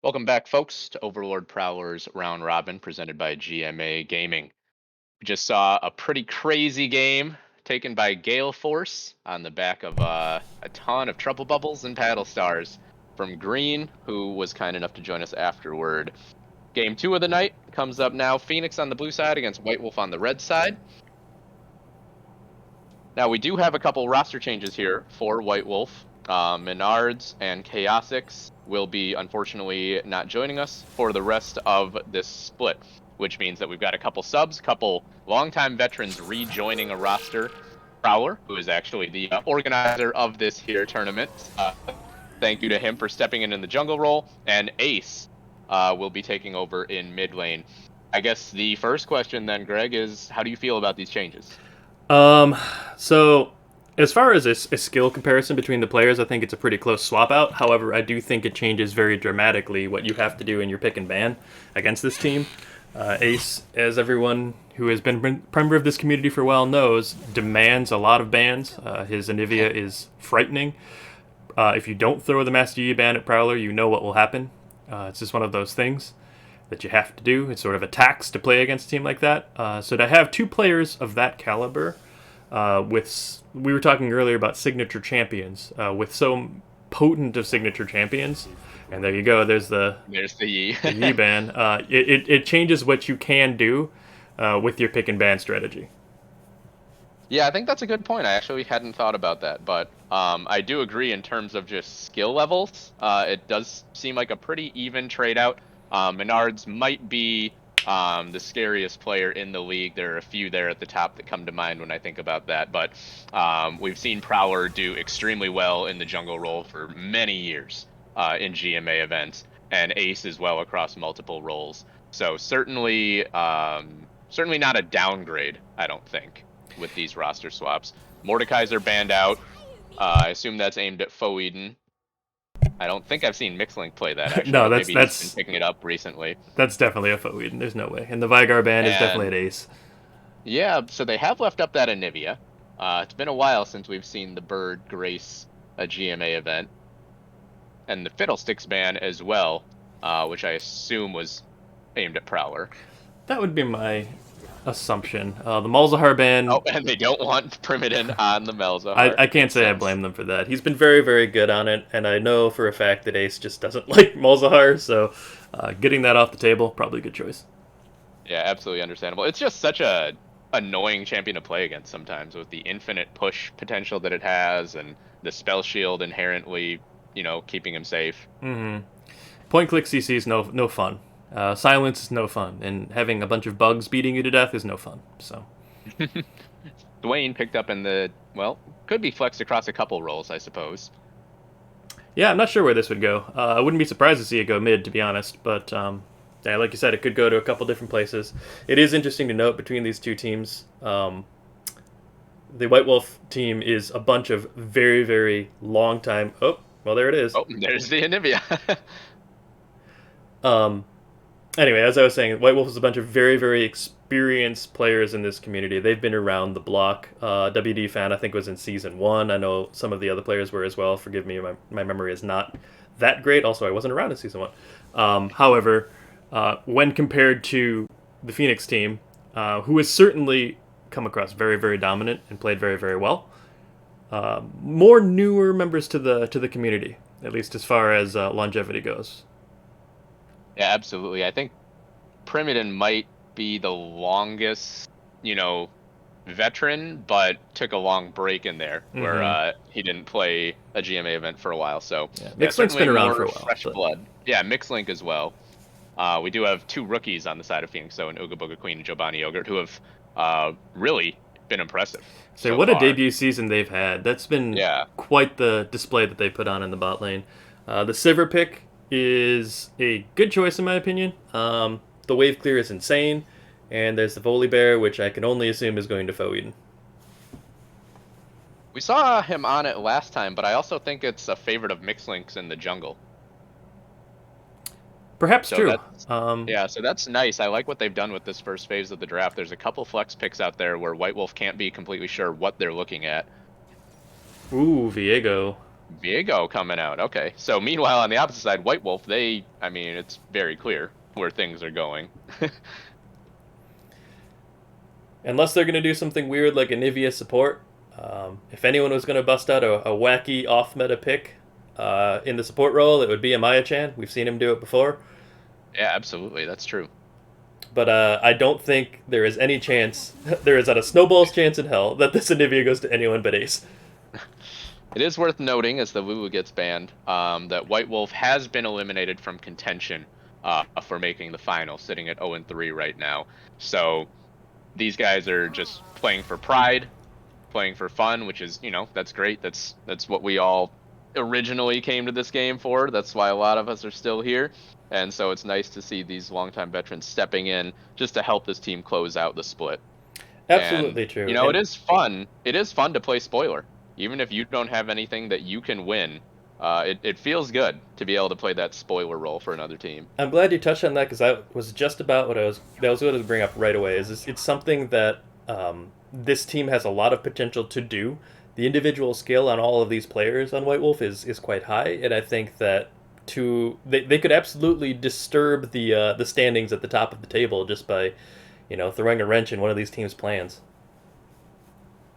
Welcome back, folks, to Overlord Prowler's Round Robin presented by GMA Gaming. We just saw a pretty crazy game taken by Gale Force on the back of a ton of Trouble Bubbles and Paddle Stars from Green, who was kind enough to join us afterward. Game 2 of the night comes up now. Phoenix on the blue side against White Wolf on the red side. Now, we do have a couple roster changes here for White Wolf. Menards and Chaosix will be unfortunately not joining us for the rest of this split, which means that we've got a couple subs, a couple longtime veterans rejoining a roster. Prowler, who is actually the organizer of this here tournament. Thank you to him for stepping in the jungle role. And Ace will be taking over in mid lane. I guess the first question then, Greg, is how do you feel about these changes? So as far as a skill comparison between the players, I think it's a pretty close swap out. However, I do think it changes very dramatically what you have to do in your pick and ban against this team. Ace, as everyone who has been member of this community for a while knows, demands a lot of bans. His Anivia is frightening. If you don't throw the Master Yi ban at Prowler, you know what will happen. It's just one of those things that you have to do. It's sort of a tax to play against a team like that. So to have two players of that caliber, we were talking earlier about signature champions, with so potent of signature champions, and there you go. There's the Yi. the Yi ban. It changes what you can do with your pick and ban strategy. Yeah, I think that's a good point. I actually hadn't thought about that, but I do agree in terms of just skill levels. It does seem like a pretty even trade out. Menards might be the scariest player in the league. There are a few there at the top that come to mind when I think about that, but we've seen Prowler do extremely well in the jungle role for many years in GMA events, and Ace as well across multiple roles. So certainly not a downgrade, I don't think, with these roster swaps. Mordekaiser banned out. I assume that's aimed at Foe Eden. I don't think I've seen Mixlink play that actually, No, but maybe he's been picking it up recently. that's definitely a Foe Eden. There's no way. And the Vigar ban is definitely And an Ace. yeah, so they have left up that Anivia. It's been a while since we've seen the bird grace a GMA event. And the Fiddlesticks ban as well, which I assume was aimed at Prowler. That would be my assumption. The Malzahar ban. Oh, and they don't want Primoden on the Melzahar. I can't say I blame them for that. He's been very, very good on it, and I know for a fact that Ace just doesn't like Malzahar, so getting that off the table, probably a good choice. Yeah, absolutely understandable. It's just such a annoying champion to play against sometimes with the infinite push potential that it has and the spell shield inherently, keeping him safe. Mm-hmm. Point click CC is no fun. Silence is no fun, and having a bunch of bugs beating you to death is no fun. So, Dwayne picked up could be flexed across a couple roles, I suppose. yeah, I'm not sure where this would go. I wouldn't be surprised to see it go mid, to be honest. But yeah, like you said, it could go to a couple different places. It is interesting to note between these two teams. The White Wolf team is a bunch of very, very long time. Oh, well, there it is. Oh, there's the Anivia. Anyway, as I was saying, White Wolf is a bunch of very, very experienced players in this community. They've been around the block. WD Fan, I think, was in Season 1. I know some of the other players were as well. Forgive me, my memory is not that great. Also, I wasn't around in Season 1. However, when compared to the Phoenix team, who has certainly come across very, very dominant and played very, very well, more newer members to the community, at least as far as longevity goes. Yeah, absolutely. I think Primoden might be the longest, veteran, but took a long break in there where he didn't play a GMA event for a while. So yeah, Mixlink's been around for a while. Fresh blood. Yeah, Mixlink as well. We do have two rookies on the side of Phoenix, so an Ooga Booga Queen and Giovanni Yogurt, who have what a debut season they've had. That's been quite the display that they put on in the bot lane. The Sivir pick is a good choice in my opinion. The wave clear is insane, and there's the Volibear, which I can only assume is going to Foe Eden. We saw him on it last time, but I also think it's a favorite of Mixlink's in the jungle. Perhaps true. So that's nice. I like what they've done with this first phase of the draft. There's a couple flex picks out there where White Wolf can't be completely sure what they're looking at. Ooh, Viego. Viego coming out. Okay. So meanwhile, on the opposite side, White Wolf, I mean, it's very clear where things are going. Unless they're going to do something weird like a Nivea support. If anyone was going to bust out a wacky off meta pick in the support role, it would be a Maya-chan. We've seen him do it before. Yeah, absolutely. That's true. But I don't think there is any chance, there is not a snowball's chance in hell that this Anivia goes to anyone but Ace. It is worth noting, as the Woo gets banned, that White Wolf has been eliminated from contention for making the final, sitting at 0-3 right now. So these guys are just playing for pride, playing for fun, which is, that's great. That's what we all originally came to this game for. That's why a lot of us are still here. And so it's nice to see these longtime veterans stepping in just to help this team close out the split. And Absolutely true. it And is fun. It is fun to play spoiler, even if you don't have anything that you can win. It feels good to be able to play that spoiler role for another team. I'm glad you touched on that because that was just about what I was going to bring up right away. It's something that this team has a lot of potential to do. The individual skill on all of these players on White Wolf is quite high, and I think that they could absolutely disturb the standings at the top of the table just by throwing a wrench in one of these teams' plans.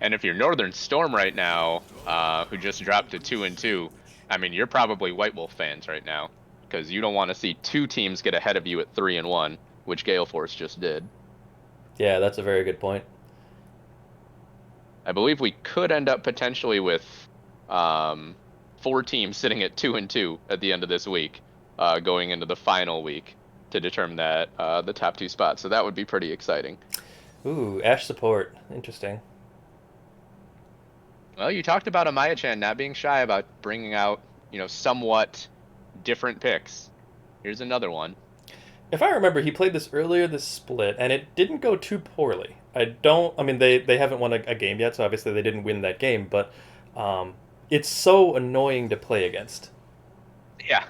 And if you're Northern Storm right now, who just dropped to 2-2, I mean, you're probably White Wolf fans right now because you don't want to see two teams get ahead of you at 3-1, which Gale Force just did. Yeah, that's a very good point. I believe we could end up potentially with um, four teams sitting at 2-2 at the end of this week, going into the final week to determine that the top two spots. So that would be pretty exciting. Ooh, Ash support. Interesting. Well, you talked about Amaya-chan not being shy about bringing out, somewhat different picks. Here's another one. If I remember, he played this earlier this split, and it didn't go too poorly. I don't. I mean, they haven't won a game yet, so obviously they didn't win that game. But it's so annoying to play against. Yeah,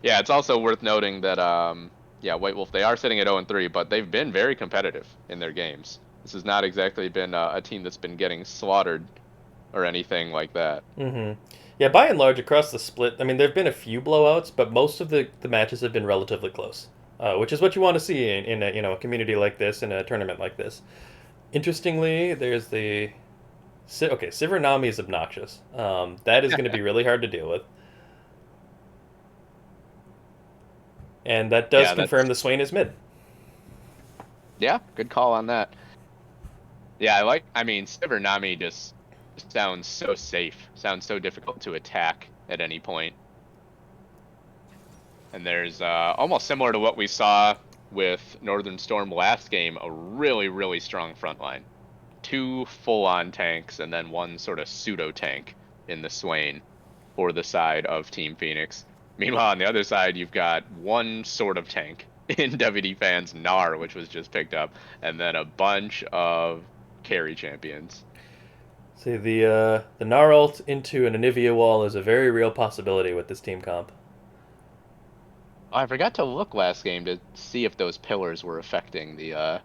yeah. It's also worth noting that yeah, White Wolf, they are sitting at 0-3, but they've been very competitive in their games. This has not exactly been a team that's been getting slaughtered or anything like that. Mm-hmm. Yeah, by and large, across the split, I mean, there have been a few blowouts, but most of the matches have been relatively close, which is what you want to see in a a community like this, in a tournament like this. Interestingly, there's the okay, Sivernami is obnoxious. That is going to be really hard to deal with, and that does Yeah, confirm the Swain is mid. yeah, good call on that. Yeah, I mean, Nami just sounds so safe, sounds so difficult to attack at any point. And there's almost similar to what we saw with Northern Storm last game, a really, really strong front line. Two full-on tanks and then one sort of pseudo tank in the Swain for the side of Team Phoenix. Meanwhile, on the other side, you've got one sort of tank in WD Fans Gnar, which was just picked up, and then a bunch of carry champions. See, the Gnarlt into an Anivia wall is a very real possibility with this team comp. Oh, I forgot to look last game to see if those pillars were affecting the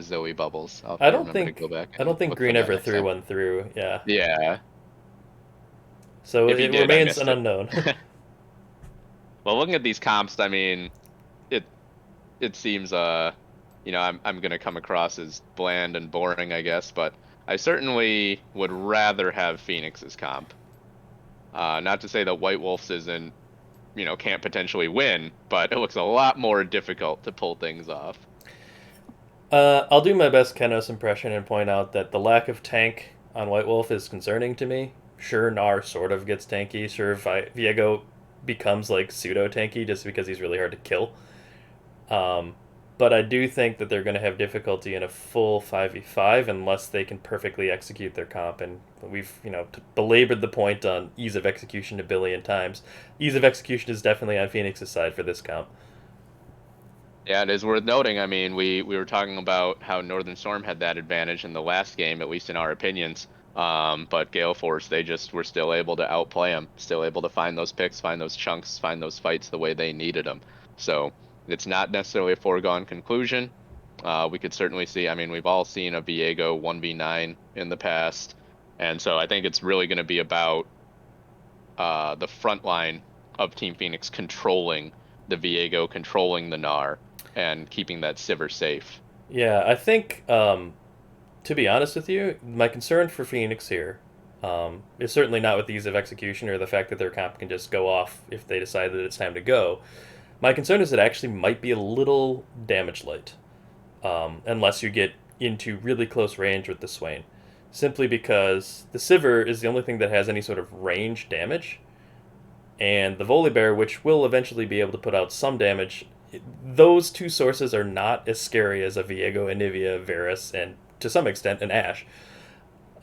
Zoe bubbles. I'll have I to don't remember to go think back I and don't think look for Green that ever next threw time. one through. Yeah, Yeah, so if he it did, I remains missed an it. unknown. Well, looking at these comps, I mean, it it seems I'm gonna come across as bland and boring, I guess, but I certainly would rather have Phoenix's comp. Not to say that White Wolves isn't, can't potentially win, but it looks a lot more difficult to pull things off. I'll do my best Kenos impression and point out that the lack of tank on White Wolf is concerning to me. Sure, Nar sort of gets tanky. Sure, Viego becomes like pseudo tanky just because he's really hard to kill. Um, but I do think that they're going to have difficulty in a full 5v5 unless they can perfectly execute their comp. And we've, belabored the point on ease of execution a billion times. Ease of execution is definitely on Phoenix's side for this comp. Yeah, it is worth noting. I mean, we were talking about how Northern Storm had that advantage in the last game, at least in our opinions. But Gale Force, they just were still able to outplay them, still able to find those picks, find those chunks, find those fights the way they needed them. So it's not necessarily a foregone conclusion. We could certainly see. I mean, we've all seen a Viego 1v9 in the past, and so I think it's really going to be about the front line of Team Phoenix controlling the Viego, controlling the Gnar, and keeping that Sivir safe. Yeah, I think, to be honest with you, my concern for Phoenix here is certainly not with the ease of execution or the fact that their comp can just go off if they decide that it's time to go. My concern is it actually might be a little damage light, unless you get into really close range with the Swain. Simply because the Sivir is the only thing that has any sort of range damage, and the Volibear, which will eventually be able to put out some damage, those two sources are not as scary as a Viego, Anivia, Varus, and to some extent an Ashe.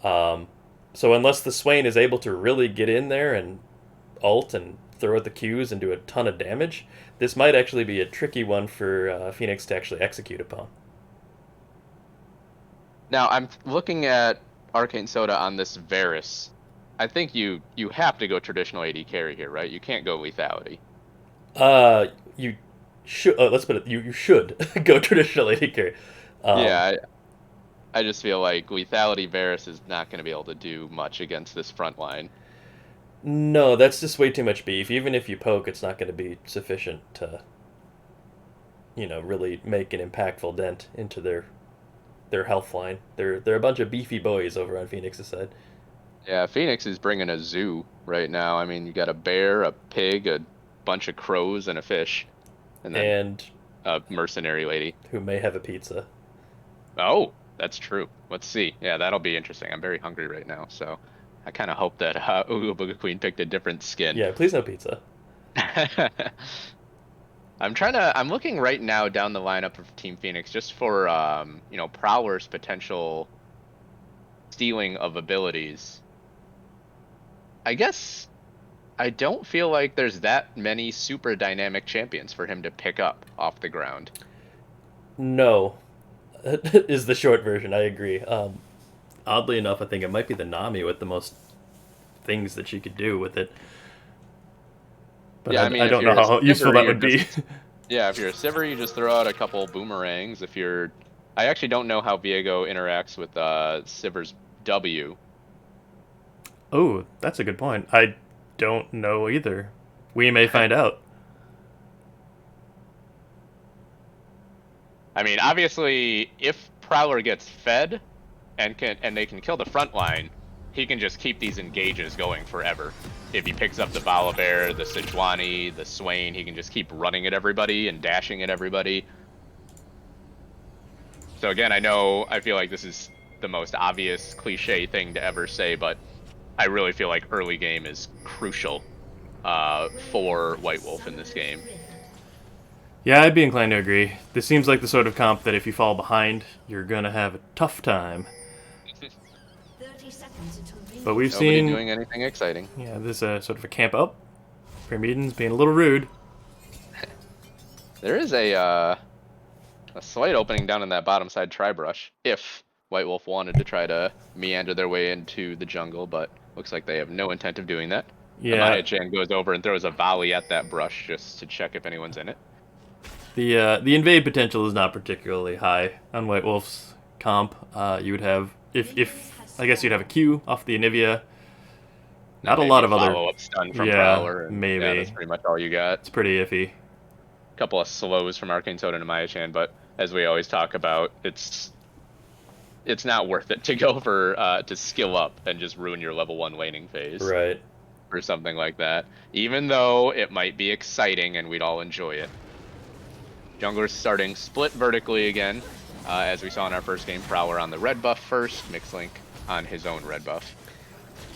Um, so unless the Swain is able to really get in there and ult and throw out the Qs and do a ton of damage, this might actually be a tricky one for Phoenix to actually execute upon. Now I'm looking at Arcane Soda on this Varus. I think you have to go traditional AD carry here, right? You can't go lethality. You should let's put it. You should go traditional AD carry. Um, Yeah, I just feel like lethality Varus is not going to be able to do much against this front line. no, that's just way too much beef. Even if you poke, it's not going to be sufficient to, really make an impactful dent into their health line. They're a bunch of beefy boys over on Phoenix's side. Yeah, Phoenix is bringing a zoo right now. I mean, you got a bear, a pig, a bunch of crows, and a fish, and then And a mercenary lady. who may have a pizza. Oh, that's true. Let's see. Yeah, that'll be interesting. I'm very hungry right now, so I kind of hope that Ooga Booga Queen picked a different skin. Yeah, please no pizza. I'm looking right now down the lineup of Team Phoenix just for Prowler's potential stealing of abilities. I guess I don't feel like there's that many super dynamic champions for him to pick up off the ground. No, is the short version. I agree. Oddly enough, I think it might be the Nami with the most things that she could do with it. But Yeah, I mean, I if don't know you're a how useful Sivir, that you're would be. just yeah, if you're a Sivir, you just throw out a couple boomerangs. I actually don't know how Viego interacts with Sivir's W. Oh, that's a good point. I don't know either. We may find out. I mean, obviously, if Prowler gets fed and they can kill the front line, he can just keep these engages going forever. If he picks up the Volibear, the Sejuani, the Swain, he can just keep running at everybody and dashing at everybody. So again, I feel like this is the most obvious cliche thing to ever say, but I really feel like early game is crucial for White Wolf in this game. Yeah, I'd be inclined to agree. This seems like the sort of comp that if you fall behind, you're gonna have a tough time. But we've Nobody seen, doing anything exciting. yeah, this sort of a camp up. Premier Eden's being a little rude. There is a slight opening down in that bottom side tri-brush if White Wolf wanted to try to meander their way into the jungle, but looks like they have no intent of doing that. Yeah, Amaya-chan goes over and throws a volley at that brush just to check if anyone's in it. the invade potential is not particularly high on White Wolf's comp. You would have if I guess you'd have a Q off the Anivia. Not a Maybe lot of other. follow-up stun from Yeah, Prowler. And, maybe. Yeah, that's pretty much all you got. It's pretty iffy. Couple of slows from Arcane Soda and Amaya-chan, but as we always talk about, it's not worth it to go for to skill up and just ruin your level 1 laning phase. Right. Or something like that. Even though it might be exciting and we'd all enjoy it. Jungler's starting split vertically again, as we saw in our first game. Prowler on the red buff first, Mixlink on his own red buff.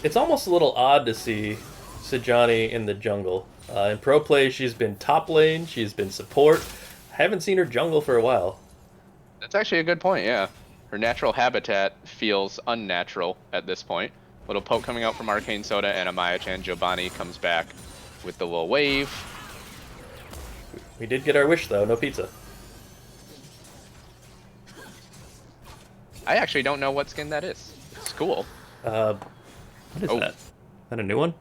It's almost a little odd to see Sejuani in the jungle. In pro play, she's been top lane, she's been support. Haven't seen her jungle for a while. That's actually a good point, yeah. Her natural habitat feels unnatural at this point. Little poke coming out from Arcane Soda and Amaya-chan. Giovanni comes back with the little wave. We did get our wish though, no pizza. I actually don't know what skin that is. It's cool. What is that? Is that a new one?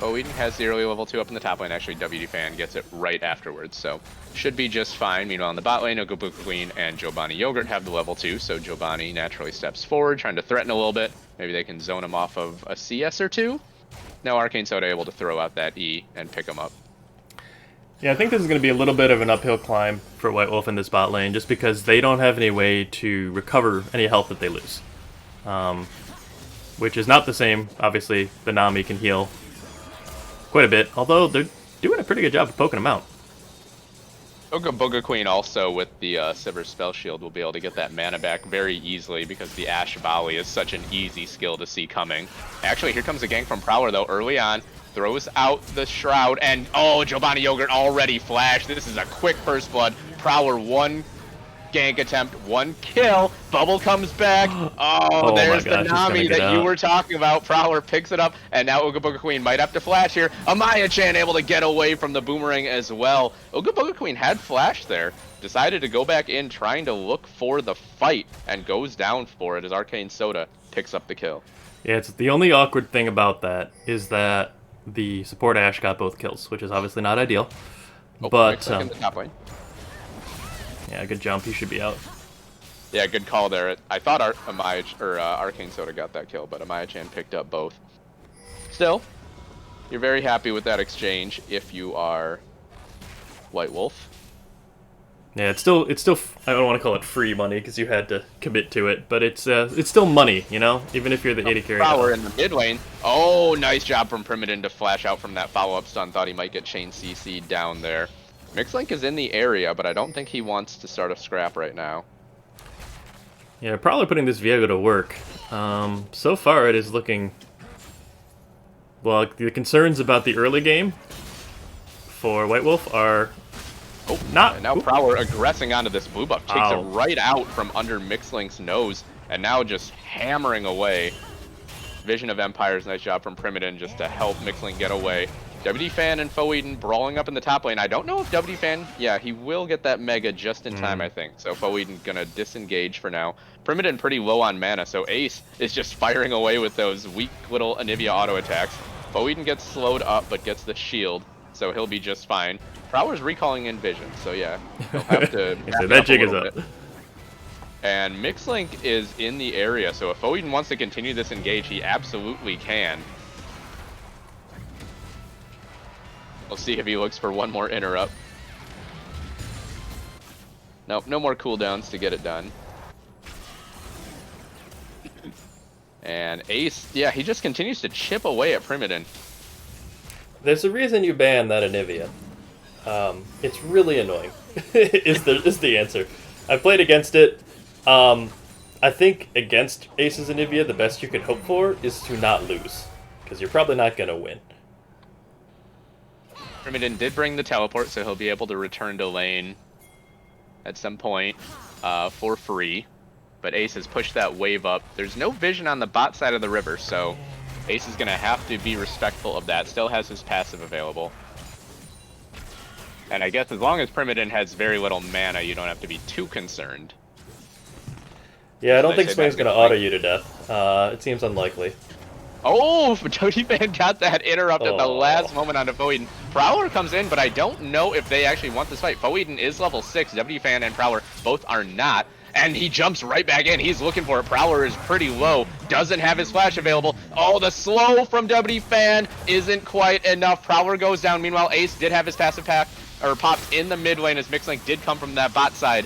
Eden has the early level 2 up in the top lane. Actually, WD Fan gets it right afterwards, so should be just fine. Meanwhile, in the bot lane, Ogobuka Queen and Giovanni Yogurt have the level 2, so Giovanni naturally steps forward, trying to threaten a little bit. Maybe they can zone him off of a CS or two. Now Arcane Soda able to throw out that E and pick him up. Yeah, I think this is going to be a little bit of an uphill climb for White Wolf in this bot lane, just because they don't have any way to recover any health that they lose. Which is not the same. Obviously, the Nami can heal quite a bit, although they're doing a pretty good job of poking them out. Ogobuka Queen also, with the Silver Spell Shield, will be able to get that mana back very easily because the Ash Volley is such an easy skill to see coming. Actually, here comes a gank from Prowler, though, early on. Throws out the Shroud, and oh, Giovanni Yogurt already flashed. This is a quick first blood. Prowler, one gank attempt, one kill. Bubble comes back. Oh, there's the Nami that you were talking about. Prowler picks it up, and now Ogobuka Queen might have to flash here. Amaya-chan able to get away from the boomerang as well. Ogobuka Queen had flash there. Decided to go back in, trying to look for the fight, and goes down for it as Arcane Soda picks up the kill. Yeah, it's the only awkward thing about that is that the support Ashe got both kills, which is obviously not ideal. Oh, but in the top lane. Yeah, good jump. He should be out. Yeah, good call there. I thought Arcane Soda got that kill, but Amaya-chan picked up both. Still, you're very happy with that exchange if you are White Wolf. Yeah, it's still. I don't want to call it free money because you had to commit to it, but it's still money, you know, even if you're the 80 carry. Prowler in the mid lane. Oh, nice job from Primogen to flash out from that follow-up stun. Thought he might get chain CC'd down there. Mixlink is in the area, but I don't think he wants to start a scrap right now. Yeah, probably putting this Viego to work. So far, it is looking. Well, the concerns about the early game for White Wolf are. Oh, not. And now Prowler aggressing onto this blue buff. Takes it right out from under Mixlink's nose. And now just hammering away. Vision of Empires, nice job from Primogen just to help Mixlink get away. WD Fan and Eden brawling up in the top lane. I don't know if WD Fan, yeah, he will get that Mega just in time, I think. So Eden gonna disengage for now. Primogen pretty low on mana, so Ace is just firing away with those weak little Anivia auto attacks. Eden gets slowed up, but gets the shield, so he'll be just fine. Prowler's recalling in Vision, so yeah, he'll have to. So that jig is up. And Mixlink is in the area, so if Eden wants to continue this engage, he absolutely can. We'll see if he looks for one more interrupt. Nope, no more cooldowns to get it done. And Ace, yeah, he just continues to chip away at Primogen. There's a reason you ban that Anivia. It's really annoying, is the answer. I've played against it. I think against Ace's Anivia, the best you can hope for is to not lose, because you're probably not going to win. Primogen did bring the teleport, so he'll be able to return to lane at some point for free. But Ace has pushed that wave up. There's no vision on the bot side of the river, so Ace is going to have to be respectful of that. Still has his passive available. And I guess as long as Primogen has very little mana, you don't have to be too concerned. Yeah, I don't think Swing's going to auto you to death. It seems unlikely. Oh, Jody Fan got that interrupt at the last moment on Eden. Prowler comes in, but I don't know if they actually want this fight. Eden is level 6. W Fan and Prowler both are not. And he jumps right back in. He's looking for it. Prowler is pretty low. Doesn't have his flash available. Oh, the slow from W Fan isn't quite enough. Prowler goes down. Meanwhile, Ace did have his passive pack, or popped in the mid lane as Mixlink did come from that bot side.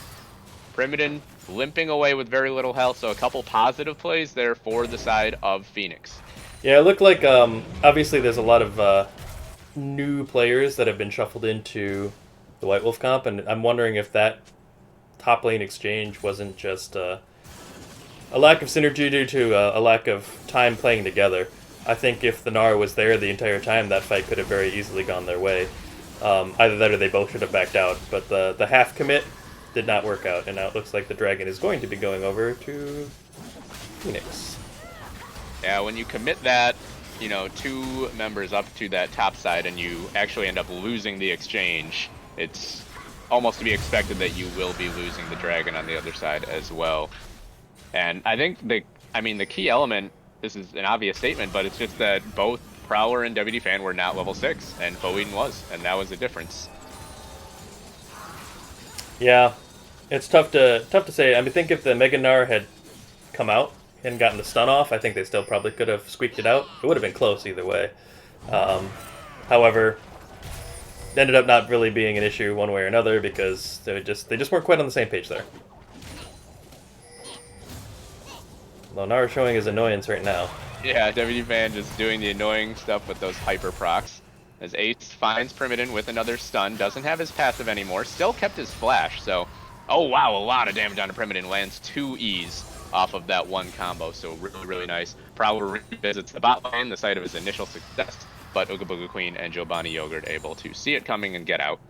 Primogen limping away with very little health, so a couple positive plays there for the side of Phoenix. Yeah, it looked like, obviously there's a lot of new players that have been shuffled into the White Wolf comp, and I'm wondering if that top lane exchange wasn't just a lack of synergy due to a lack of time playing together. I think if the Nara was there the entire time, that fight could have very easily gone their way. Either that or they both should have backed out, but the half commit did not work out, and now it looks like the Dragon is going to be going over to Phoenix. Yeah, when you commit that, you know, 2 members up to that top side and you actually end up losing the exchange, it's almost to be expected that you will be losing the Dragon on the other side as well. And I think the key element, this is an obvious statement, but it's just that both Prowler and WD Fan were not level 6, and Foeden was, and that was the difference. Yeah, it's tough to say. I mean, think if the Mega Gnar had come out and gotten the stun off, I think they still probably could have squeaked it out. It would have been close either way. However, it ended up not really being an issue one way or another because they just weren't quite on the same page there. Gnar showing his annoyance right now. Yeah, WD Fan just doing the annoying stuff with those hyper procs. As Ace finds Primoden with another stun, doesn't have his passive anymore, still kept his flash, so... Oh wow, a lot of damage onto Primoden, lands 2 E's off of that one combo, so really, really nice. Prowler revisits the bot lane, the site of his initial success, but Ooga Booga Queen and Giovanni Yogurt able to see it coming and get out.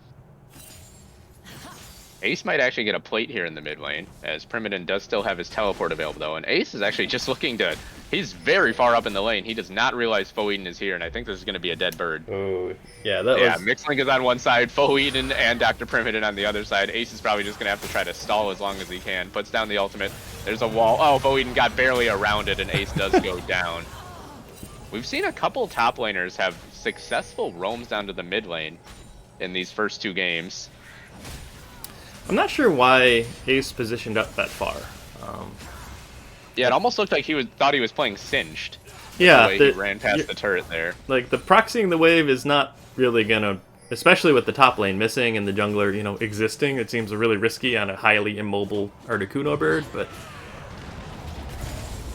Ace might actually get a plate here in the mid lane, as Primoden does still have his teleport available though, and Ace is actually just looking to... He's very far up in the lane. He does not realize Foeden is here, and I think this is going to be a dead bird. Oh, yeah, that was... Yeah, Mixlink is on one side, Foeden and Dr. Primoden on the other side. Ace is probably just going to have to try to stall as long as he can. Puts down the ultimate. There's a wall. Oh, Foeden got barely around it, and Ace does go down. We've seen a couple top laners have successful roams down to the mid lane in these first 2 games. I'm not sure why Ace positioned up that far. Yeah, it almost looked like thought he was playing Singed. Yeah, the way he ran past the turret there. Like, the proxying the wave is not really gonna, especially with the top lane missing and the jungler, you know, existing. It seems really risky on a highly immobile Articuno bird, but...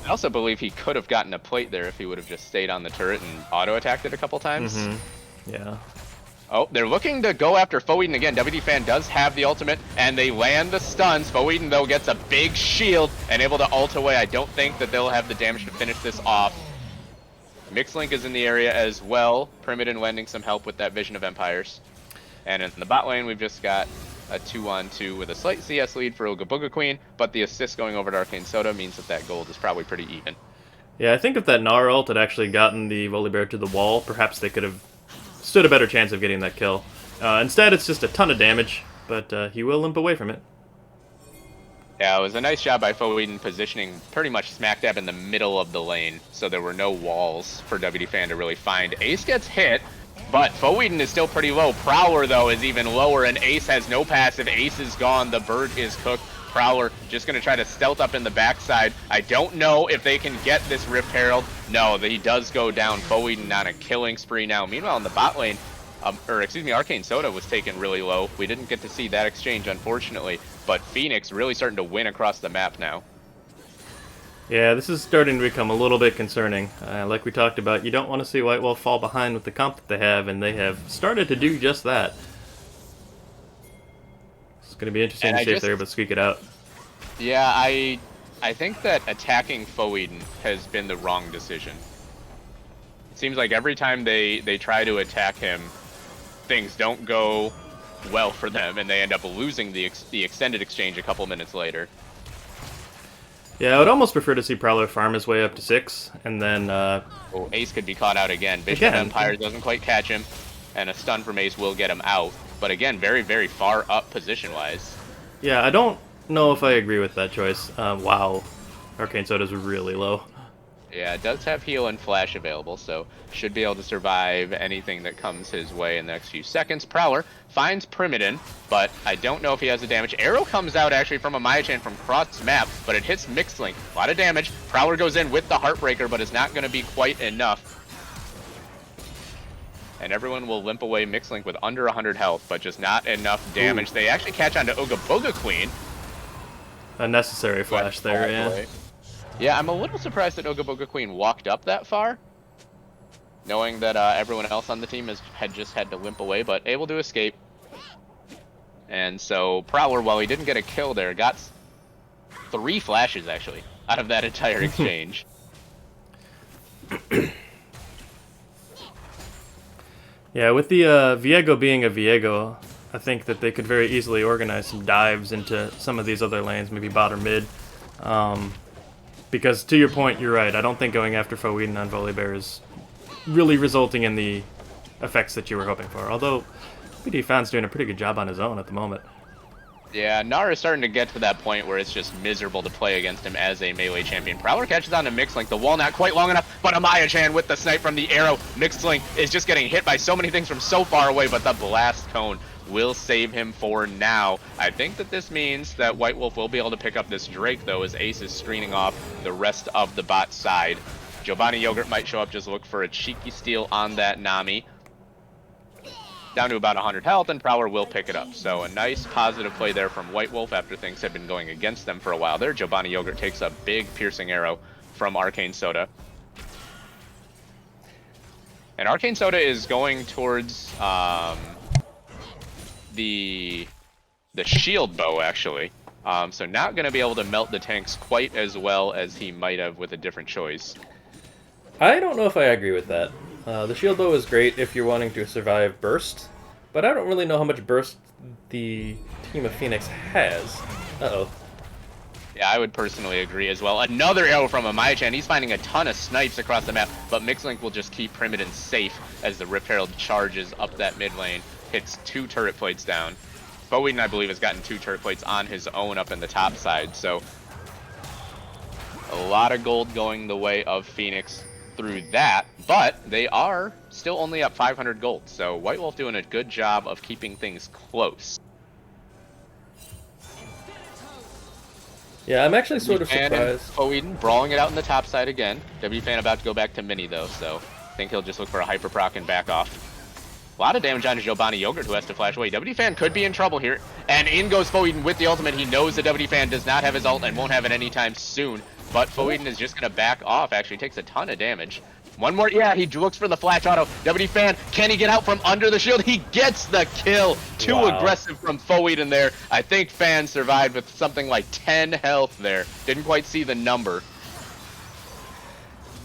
I also believe he could have gotten a plate there if he would have just stayed on the turret and auto-attacked it a couple times. Yeah. Oh, they're looking to go after Foeden again. WD Fan does have the ultimate, and they land the stuns. Foeden, though, gets a big shield and able to ult away. I don't think that they'll have the damage to finish this off. Mixlink is in the area as well. Primoden lending some help with that Vision of Empires. And in the bot lane, we've just got a 2-on-2 with a slight CS lead for Ooga Booga Queen, but the assist going over to Arcane Soda means that that gold is probably pretty even. Yeah, I think if that Gnar ult had actually gotten the Volibear to the wall, perhaps they could have stood a better chance of getting that kill. Instead, it's just a ton of damage, but he will limp away from it. Yeah, it was a nice job by Foeden positioning pretty much smack dab in the middle of the lane, so there were no walls for WD Fan to really find. Ace gets hit, but Foeden is still pretty low. Prowler, though, is even lower, and Ace has no passive. Ace is gone. The bird is cooked. Prowler just going to try to stealth up in the backside. I don't know if they can get this Rift Herald. No, he does go down. Foeden on a killing spree now. Meanwhile, in the bot lane, Arcane Soda was taken really low. We didn't get to see that exchange, unfortunately, but Phoenix really starting to win across the map now. Yeah, this is starting to become a little bit concerning. Like we talked about, you don't want to see White Wolf fall behind with the comp that they have, and they have started to do just that. It's going to be interesting to see if they're able to squeak it out. Yeah, I think that attacking Foeden has been the wrong decision. It seems like every time they try to attack him, things don't go well for them, and they end up losing the extended exchange a couple minutes later. Yeah, I would almost prefer to see Prowler farm his way up to 6, and then... Ace could be caught out again. Vision of Empire doesn't quite catch him, and a stun from Ace will get him out. But again, very, very far up position-wise. Yeah, I don't know if I agree with that choice. Wow. Arcane Soda's really low. Yeah, it does have heal and flash available, so should be able to survive anything that comes his way in the next few seconds. Prowler finds Primoden, but I don't know if he has the damage. Arrow comes out actually from a Maya Chain from cross map, but it hits Mixlink. A lot of damage. Prowler goes in with the Heartbreaker, but it's not going to be quite enough. And everyone will limp away Mixlink with under 100 health, but just not enough damage. Ooh. They actually catch onto Ooga Booga Queen. Unnecessary flash there, yeah. Yeah, I'm a little surprised that Ooga Booga Queen walked up that far, knowing that everyone else on the team had just had to limp away, but able to escape. And so Prowler, while he didn't get a kill there, got 3 flashes, actually, out of that entire exchange. Yeah, with the Viego being a Viego, I think that they could very easily organize some dives into some of these other lanes, maybe bot or mid. Because to your point, you're right. I don't think going after Foeden on Volibear is really resulting in the effects that you were hoping for. Although, BD Fan's doing a pretty good job on his own at the moment. Yeah, Nara is starting to get to that point where it's just miserable to play against him as a melee champion. Prowler catches on to Mixlink, the wall not quite long enough, but Amaya-chan with the snipe from the arrow. Mixlink is just getting hit by so many things from so far away, but the blast cone will save him for now. I think that this means that White Wolf will be able to pick up this Drake, though, as Ace is screening off the rest of the bot side. Giovanni Yogurt might show up, just look for a cheeky steal on that Nami. Down to about 100 health, and Prowler will pick it up. So a nice positive play there from White Wolf after things had been going against them for a while there. Giovanni Yogurt takes a big piercing arrow from Arcane Soda. And Arcane Soda is going towards the shield bow, actually. So not going to be able to melt the tanks quite as well as he might have with a different choice. I don't know if I agree with that. The shield bow is great if you're wanting to survive burst, but I don't really know how much burst the team of Phoenix has. Uh-oh. Yeah, I would personally agree as well. Another arrow from Amaya-chan. He's finding a ton of snipes across the map, but Mixlink will just keep Primoden safe as the Rift Herald charges up that mid lane, hits 2 turret plates down. Bowen, I believe, has gotten 2 turret plates on his own up in the top side, so a lot of gold going the way of Phoenix through that, but they are still only up 500 gold, so White Wolf doing a good job of keeping things close. Yeah, I'm actually sort of surprised. Foeden brawling it out in the top side again. W-Fan about to go back to mini though, so I think he'll just look for a hyper proc and back off. A lot of damage on Giovanni Yogurt, who has to flash away. W-Fan could be in trouble here, and in goes Foeden with the ultimate. He knows that W-Fan does not have his ult and won't have it anytime soon. But Foeden is just going to back off, actually. Takes a ton of damage. One more, yeah, he looks for the flash auto. WD-Fan, can he get out from under the shield? He gets the kill. Too aggressive from Foeden there. I think Fan survived with something like 10 health there. Didn't quite see the number.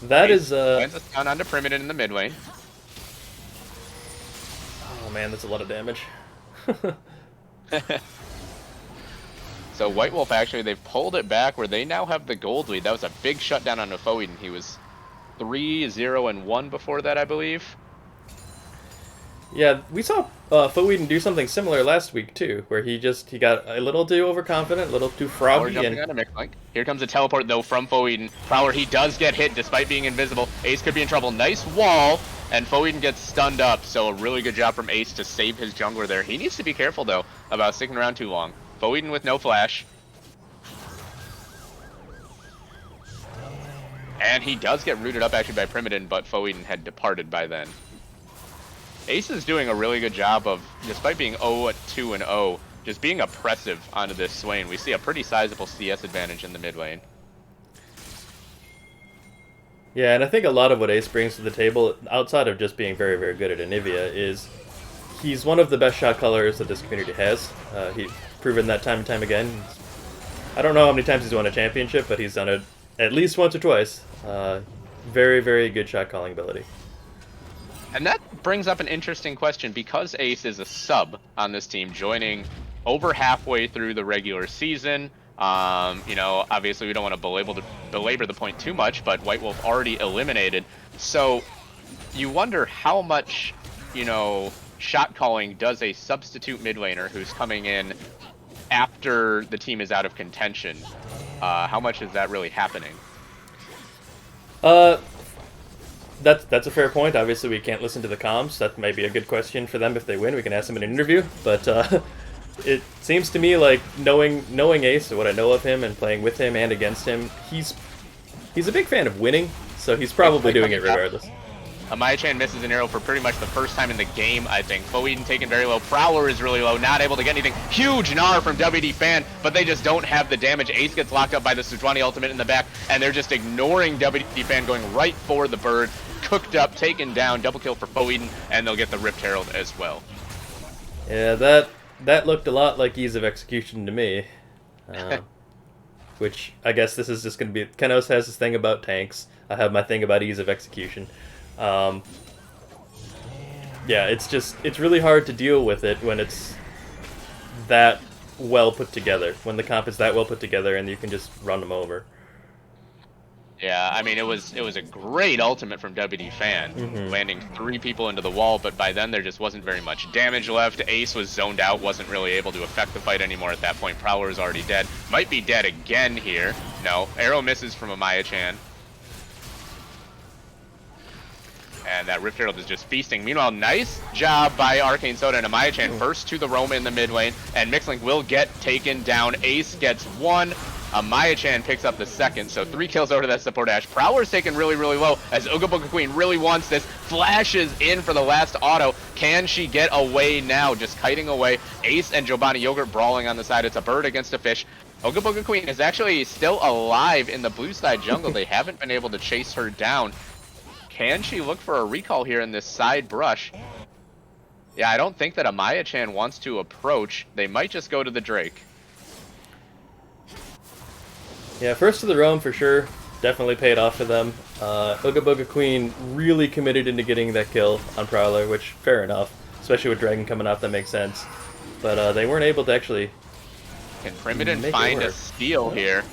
That is, Lands a stun onto Primoden in the mid lane. Oh man, that's a lot of damage. So White Wolf, actually, they've pulled it back where they now have the gold lead. That was a big shutdown on Foeden. He was 3-0-1 before that, I believe. Yeah, we saw Foeden do something similar last week too, where he got a little too overconfident, a little too froggy. Here comes a teleport though from Foeden. Prowler, he does get hit despite being invisible. Ace could be in trouble. Nice wall, and Foeden gets stunned up. So a really good job from Ace to save his jungler there. He needs to be careful though about sticking around too long. Foeden with no flash. And he does get rooted up actually by Primoden, but Foeden had departed by then. Ace is doing a really good job of, despite being 0-2-0, just being oppressive onto this Swain. We see a pretty sizable CS advantage in the mid lane. Yeah, and I think a lot of what Ace brings to the table, outside of just being very, very good at Anivia, is he's one of the best shot callers that this community has. He's proven that time and time again. I don't know how many times he's won a championship, but he's done it at least once or twice. Very, very good shot calling ability. And that brings up an interesting question, because Ace is a sub on this team, joining over halfway through the regular season. You know, obviously we don't want to belabor the point too much, but White Wolf already eliminated. So you wonder how much, you know, shot calling does a substitute mid laner who's coming in after the team is out of contention. How much is that really happening? That's a fair point. Obviously, we can't listen to the comms. That may be a good question for them if they win. We can ask them in an interview. But it seems to me like knowing Ace, what I know of him and playing with him and against him, he's a big fan of winning. So he's probably doing it regardless. Amaya-chan misses an arrow for pretty much the first time in the game, I think. Foeden taken very low. Prowler is really low, not able to get anything. Huge Gnar from WD Fan, but they just don't have the damage. Ace gets locked up by the Sejuani ultimate in the back, and they're just ignoring WD Fan, going right for the bird. Cooked up, taken down, double kill for Foeden, and they'll get the Rift Herald as well. Yeah, that looked a lot like Ease of Execution to me. Which, I guess this is just going to be... Kenos has this thing about tanks. I have my thing about Ease of Execution. Yeah, it's really hard to deal with it when it's that well put together. When the comp is that well put together and you can just run them over. Yeah, I mean it was a great ultimate from WD Fan, Hmm. landing 3 people into the wall, but by then there just wasn't very much damage left. Ace was zoned out, wasn't really able to affect the fight anymore at that point. Prowler is already dead. Might be dead again here. No, arrow misses from Amaya-chan. And that Rift Herald is just feasting. Meanwhile, nice job by Arcane Soda and Amaya-chan first to the Roma in the mid lane, and Mixlink will get taken down. Ace gets 1. Amaya-chan picks up the second, so 3 kills over to that support Ash. Prowler's taken really, really low as Ooga Booga Queen really wants this. Flashes in for the last auto. Can she get away now? Just kiting away. Ace and Giovanni Yogurt brawling on the side. It's a bird against a fish. Ooga Booga Queen is actually still alive in the blue side jungle. They haven't been able to chase her down. Can she look for a recall here in this side brush? Yeah, I don't think that Amaya-chan wants to approach. They might just go to the Drake. Yeah, first to the roam for sure. Definitely paid off for them. Ooga Booga Queen really committed into getting that kill on Prowler, which, fair enough. Especially with Dragon coming off, that makes sense. But they weren't able to actually Can Primogen make it find a work. steal here?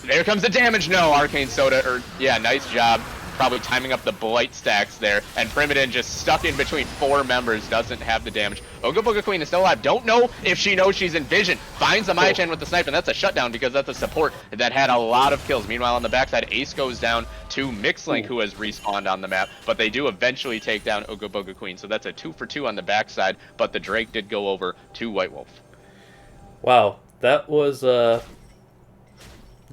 There comes the damage. No, Arcane Soda, yeah, nice job. Probably timing up the blight stacks there. And Primogen just stuck in between 4 members, doesn't have the damage. Ooga Booga Queen is still alive. Don't know if she knows she's in vision. Finds Amaya-chan with the snipe, and that's a shutdown because that's a support that had a lot of kills. Meanwhile, on the backside, Ace goes down to Mixlink, who has respawned on the map. But they do eventually take down Ooga Booga Queen. So that's a 2 for 2 on the backside. But the Drake did go over to White Wolf. Wow, that was the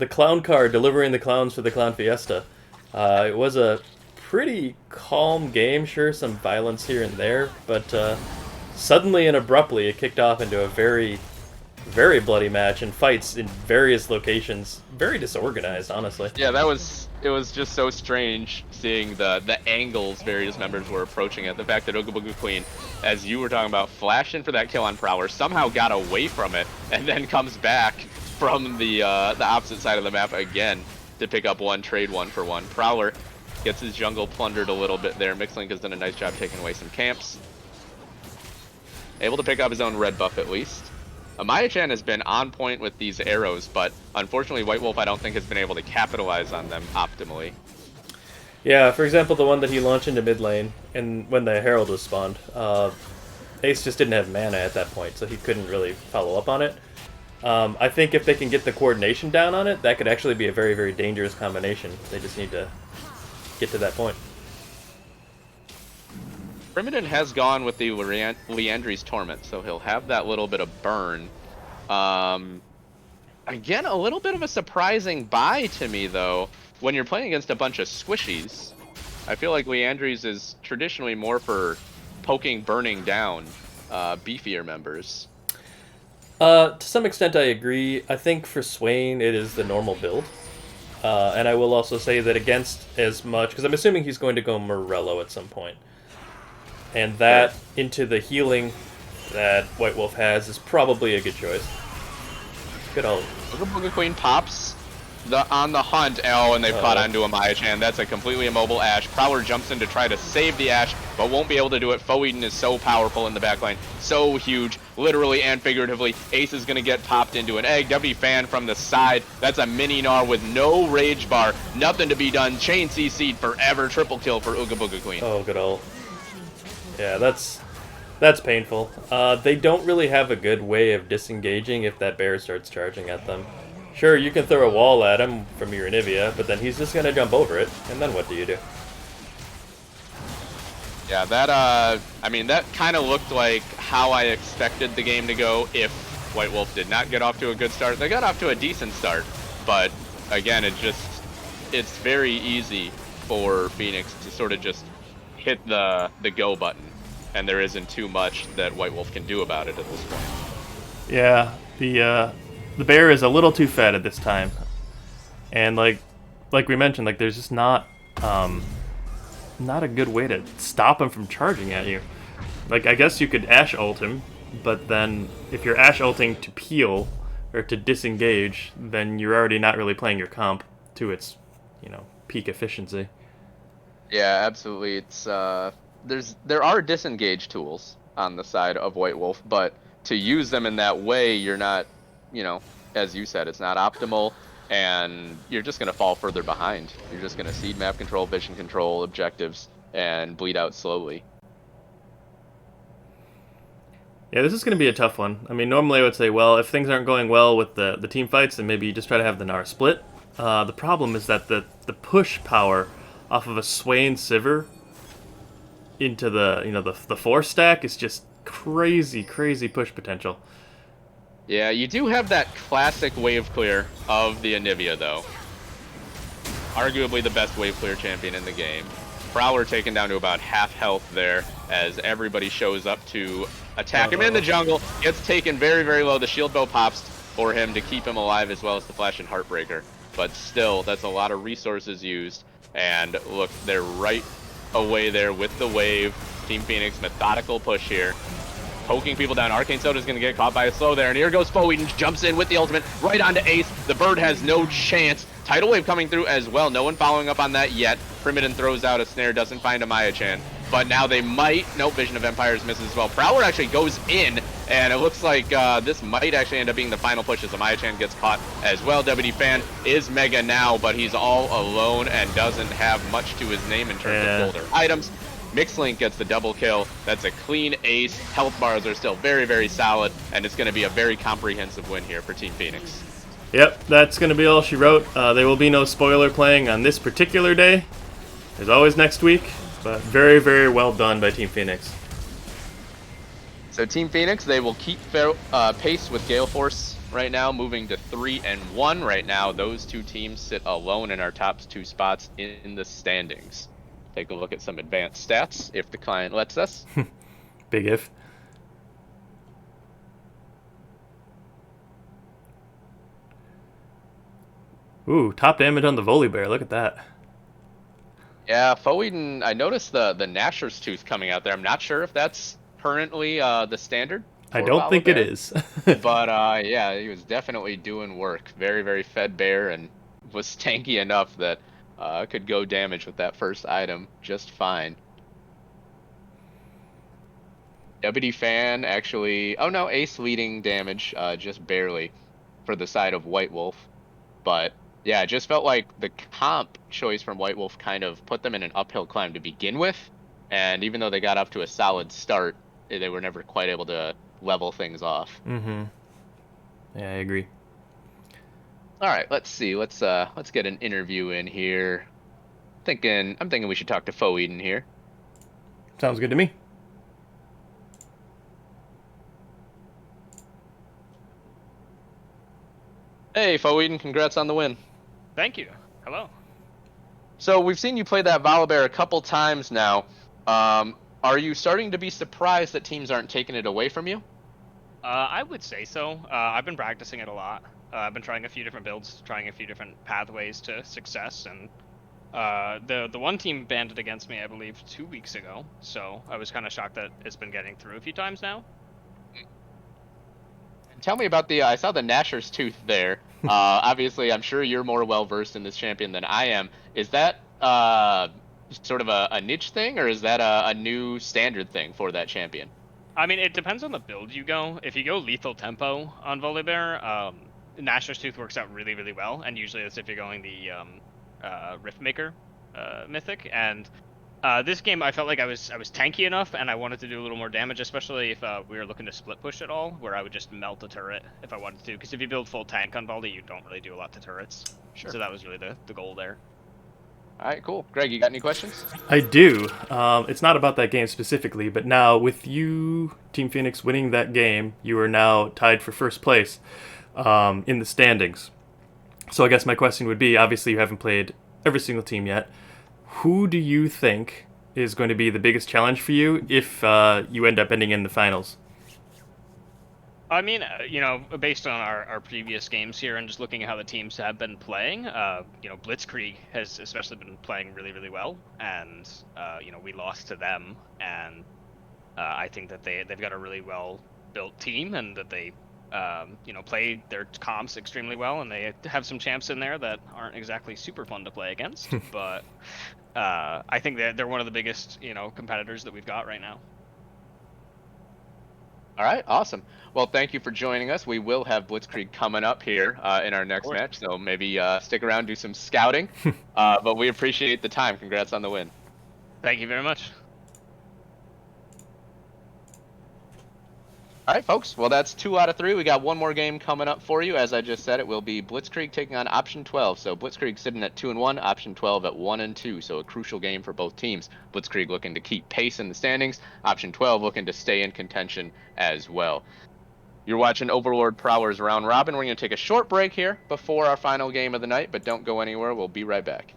clown car delivering the clowns for the clown fiesta. It was a pretty calm game, sure, some violence here and there, but suddenly and abruptly it kicked off into a very, very bloody match and fights in various locations. Very disorganized, honestly. Yeah, it was just so strange seeing the angles various members were approaching it. The fact that Ooga Booga Queen, as you were talking about, flashed in for that kill on Prowler, somehow got away from it, and then comes back from the opposite side of the map again to pick up one, trade 1-for-1. Prowler gets his jungle plundered a little bit there. Mixlink has done a nice job taking away some camps. Able to pick up his own red buff at least. Amaya-chan has been on point with these arrows, but unfortunately White Wolf I don't think has been able to capitalize on them optimally. Yeah, for example, the one that he launched into mid lane, and when the Herald was spawned, Ace just didn't have mana at that point, so he couldn't really follow up on it. I think if they can get the coordination down on it, that could actually be a very, very dangerous combination. They just need to get to that point. Primogen has gone with the Leandri's Torment, so he'll have that little bit of burn. Again, a little bit of a surprising buy to me, though. When you're playing against a bunch of squishies, I feel like Leandri's is traditionally more for poking, burning down beefier members. To some extent, I agree. I think for Swain, it is the normal build. And I will also say that against as much, because I'm assuming he's going to go Morello at some point. And that into the healing that White Wolf has is probably a good choice. Good old. Ooga Booga Queen pops on the hunt. Oh, and they've caught onto Amaya-chan. That's a completely immobile Ashe. Prowler jumps in to try to save the Ashe, but won't be able to do it. Foe Eden is so powerful in the backline. So huge, literally and figuratively. Ace is going to get popped into an egg. W Fan from the side. That's a mini Gnar with no rage bar. Nothing to be done. Chain CC'd forever. Triple kill for Ooga Booga Queen. Oh, good old. Yeah, that's painful. They don't really have a good way of disengaging if that bear starts charging at them. Sure, you can throw a wall at him from your Anivia, but then he's just gonna jump over it, and then what do you do? Yeah, that, I mean, that kind of looked like how I expected the game to go if White Wolf did not get off to a good start. They got off to a decent start, but again, it's very easy for Phoenix to sort of just hit the go button, and there isn't too much that White Wolf can do about it at this point. Yeah, the bear is a little too fed at this time, and like we mentioned, like there's just not a good way to stop him from charging at you. Like I guess you could Ashe ult him, but then if you're Ashe ulting to peel or to disengage, then you're already not really playing your comp to its peak efficiency. Yeah, absolutely. It's there are disengage tools on the side of White Wolf, but to use them in that way, you're not, as you said, it's not optimal. and you're just going to fall further behind. You're just going to cede map control, vision control, objectives, and bleed out slowly. Yeah, this is going to be a tough one. I mean, normally I would say, well, if things aren't going well with the team fights, then maybe you just try to have the Gnar split. The problem is that the push power off of a Swain Sivir into the 4 stack is just crazy, crazy push potential. Yeah, you do have that classic wave clear of the Anivia, though. Arguably the best wave clear champion in the game. Prowler taken down to about half health there as everybody shows up to attack him in the jungle. Gets taken very, very low. The shield bow pops for him to keep him alive, as well as the flash and heartbreaker. But still, that's a lot of resources used. And look, they're right away there with the wave. Team Phoenix, methodical push here. Poking people down. Arcane Soda's going to get caught by a slow there. And here goes Foeden, jumps in with the ultimate right onto Ace. The bird has no chance. Tidal Wave coming through as well. No one following up on that yet. Primodan throws out a snare, doesn't find a Maya-chan. But now they might. Nope, Vision of Empires misses as well. Prowler actually goes in, and it looks like this might actually end up being the final push as the Maya-chan gets caught as well. WD Fan is mega now, but he's all alone and doesn't have much to his name in terms of golder items. Mixlink gets the double kill. That's a clean ace. Health bars are still very, very solid, and it's going to be a very comprehensive win here for Team Phoenix. Yep, that's going to be all she wrote. There will be no spoiler playing on this particular day. There's always next week, but very, very well done by Team Phoenix. So Team Phoenix, they will keep pace with Gale Force right now, moving to 3-1 right now. Those two teams sit alone in our top 2 spots in the standings. Take a look at some advanced stats, if the client lets us. Big if. Ooh, top damage on the Volibear. Look at that. Yeah, Foeden, I noticed the Gnasher's Tooth coming out there. I'm not sure if that's currently the standard. I don't think it is. But yeah, he was definitely doing work. Very, very fed bear, and was tanky enough that could go damage with that first item just fine. WD Fan actually, oh no, Ace leading damage just barely for the side of White Wolf. But yeah, it just felt like the comp choice from White Wolf kind of put them in an uphill climb to begin with. And even though they got up to a solid start, they were never quite able to level things off. Mm-hmm. Yeah, I agree. All right, let's see. Let's get an interview in here. I'm thinking we should talk to Foeden here. Sounds good to me. Hey, Foeden, congrats on the win. Thank you. Hello. So we've seen you play that Volibear a couple times now. Are you starting to be surprised that teams aren't taking it away from you? I would say so. I've been practicing it a lot. I've been trying a few different builds, trying a few different pathways to success, and the one team banned it against me, I believe, 2 weeks ago. So I was kind of shocked that it's been getting through a few times now. Tell me about I saw the Gnasher's Tooth there. Obviously, I'm sure you're more well-versed in this champion than I am. Is that sort of a niche thing, or is that a new standard thing for that champion? I mean, it depends on the build you go. If you go lethal tempo on Volibear, Gnasher's Tooth works out really, really well, and usually that's if you're going the Riftmaker mythic. And this game, I felt like I was tanky enough, and I wanted to do a little more damage, especially if we were looking to split push at all, where I would just melt a turret if I wanted to. Because if you build full tank on Voldy, you don't really do a lot to turrets. Sure. So that was really the goal there. All right, cool. Greg, you got any questions? I do. It's not about that game specifically, but now with you, Team Phoenix, winning that game, you are now tied for first place in the standings. So I guess my question would be, obviously you haven't played every single team yet. Who do you think is going to be the biggest challenge for you if you end up ending in the finals? I mean, based on our previous games here and just looking at how the teams have been playing, Blitzkrieg has especially been playing really, really well, and we lost to them, and I think that they've got a really well-built team, and that they play their comps extremely well, and they have some champs in there that aren't exactly super fun to play against, but I think they're one of the biggest competitors that we've got right now. All right, awesome. Well, thank you for joining us. We will have Blitzkrieg coming up here in our Of next course. match, so maybe stick around, do some scouting. But we appreciate the time. Congrats on the win. Thank you very much. All right, folks. Well, that's 2 out of 3. We got one more game coming up for you. As I just said, it will be Blitzkrieg taking on Option 12. So Blitzkrieg sitting at 2-1, Option 12 at 1-2. So a crucial game for both teams. Blitzkrieg looking to keep pace in the standings. Option 12 looking to stay in contention as well. You're watching Overlord Prowler's Round Robin. We're going to take a short break here before our final game of the night, but don't go anywhere. We'll be right back.